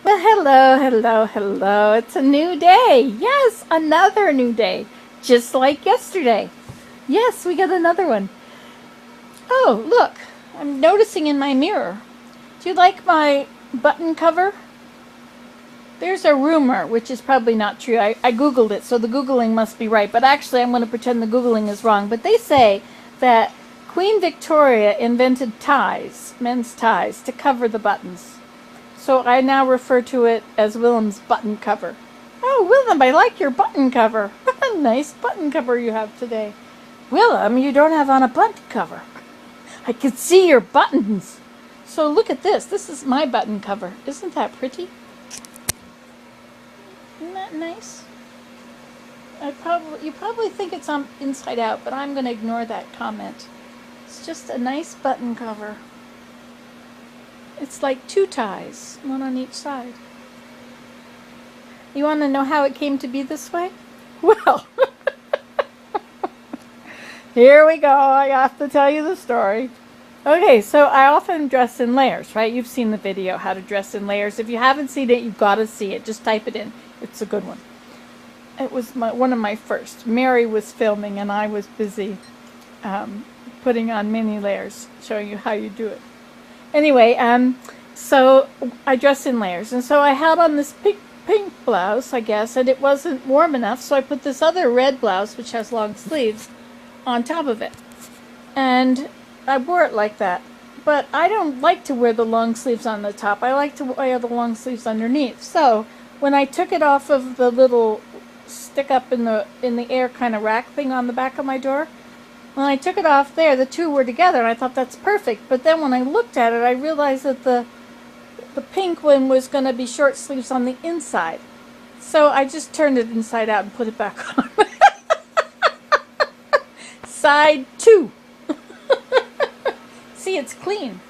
Well, hello, hello, hello. It's a new day. Yes, another new day. Just like yesterday. Yes, we got another one. Oh, look. I'm noticing in my mirror. Do you like my button cover? There's a rumor, which is probably not true. I Googled it, so the Googling must be right. But actually, I'm going to pretend the Googling is wrong. But they say that Queen Victoria invented ties, men's ties, to cover the buttons. So I now refer to it as Willem's button cover. Oh, Willem, I like your button cover. What a nice button cover you have today. Willem, you don't have on a button cover. I can see your buttons. So look at this. This is my button cover. Isn't that pretty? Isn't that nice? You probably think it's on inside out, but I'm going to ignore that comment. It's just a nice button cover. It's like two ties, one on each side. You want to know how it came to be this way? Well, here we go. I have to tell you the story. Okay, so I often dress in layers, right? You've seen the video, how to dress in layers. If you haven't seen it, you've got to see it. Just type it in. It's a good one. It was one of my first. Mary was filming, and I was busy putting on many layers, showing you how you do it. Anyway, so I dress in layers, and so I had on this pink blouse, I guess, and it wasn't warm enough, so I put this other red blouse, which has long sleeves, on top of it. And I wore it like that. But I don't like to wear the long sleeves on the top. I like to wear the long sleeves underneath. So when I took it off of the little stick up in the air kind of rack thing on the back of my door, when I took it off there, the two were together, and I thought that's perfect. But then when I looked at it, I realized that the pink one was going to be short sleeves on the inside. So I just turned it inside out and put it back on. Side 2. See, it's clean.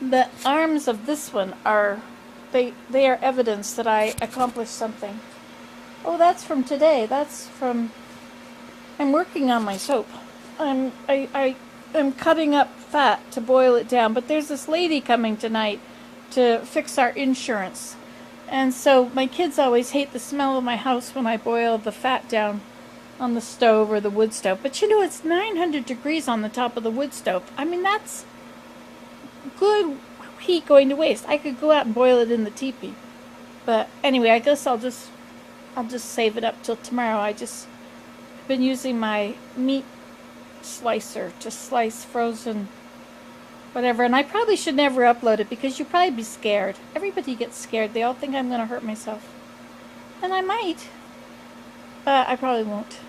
The arms of this one are, they are evidence that I accomplished something. Oh, that's from today. That's from, I'm working on my soap. I'm cutting up fat to boil it down, but there's this lady coming tonight to fix our insurance. And so my kids always hate the smell of my house when I boil the fat down on the stove or the wood stove. But you know, it's 900 degrees on the top of the wood stove. I mean, that's good heat going to waste. I could go out and boil it in the teepee. But anyway, I guess I'll just save it up till tomorrow. I've been using my meat slicer to slice frozen whatever, and I probably should never upload it because you'd probably be scared. Everybody gets scared. They all think I'm going to hurt myself. And I might, but I probably won't.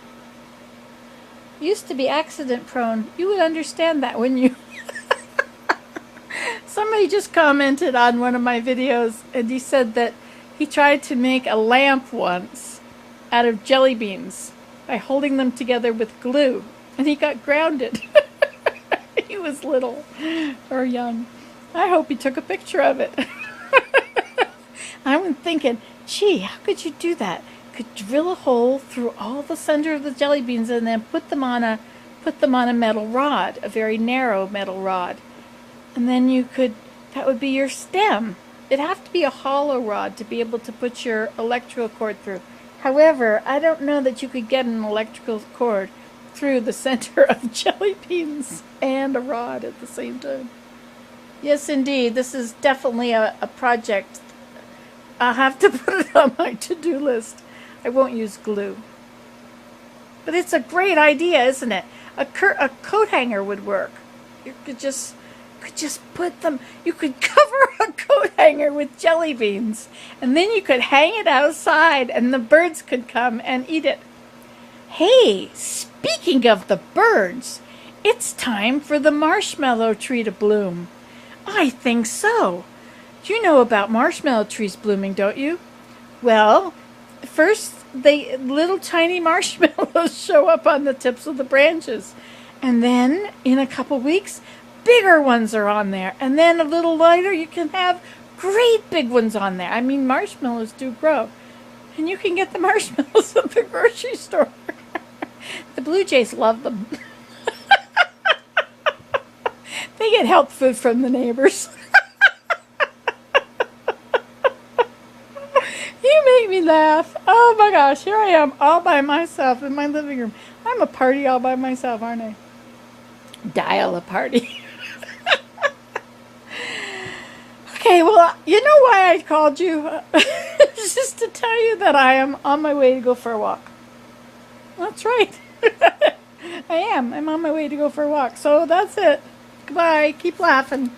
Used to be accident prone. You would understand that, wouldn't you? Somebody just commented on one of my videos, and he said that he tried to make a lamp once out of jelly beans by holding them together with glue, and he got grounded. He was little or young. I hope he took a picture of it. I was thinking, gee, how could you do that? Could drill a hole through all the center of the jelly beans and then put them on a metal rod, a very narrow metal rod. And then that would be your stem. It'd have to be a hollow rod to be able to put your electrical cord through. However, I don't know that you could get an electrical cord through the center of jelly beans and a rod at the same time. Yes, indeed, this is definitely a project. I'll have to put it on my to-do list. I won't use glue. But it's a great idea, isn't it? A coat hanger would work. You could just put them, you could cover a coat hanger with jelly beans, and then you could hang it outside and the birds could come and eat it. Hey, speaking of the birds, it's time for the marshmallow tree to bloom. I think so. You know about marshmallow trees blooming, don't you? Well, first little tiny marshmallows show up on the tips of the branches. And then in a couple weeks, bigger ones are on there. And then a little later, you can have great big ones on there. I mean, marshmallows do grow. And you can get the marshmallows at the grocery store. The blue jays love them. They get help food from the neighbors. me laugh. Oh my gosh, here I am all by myself in my living room. I'm a party all by myself, aren't I? Dial a party. Okay, well, you know why I called you? It's just to tell you that I am on my way to go for a walk. That's right. I am. I'm on my way to go for a walk. So that's it. Goodbye. Keep laughing.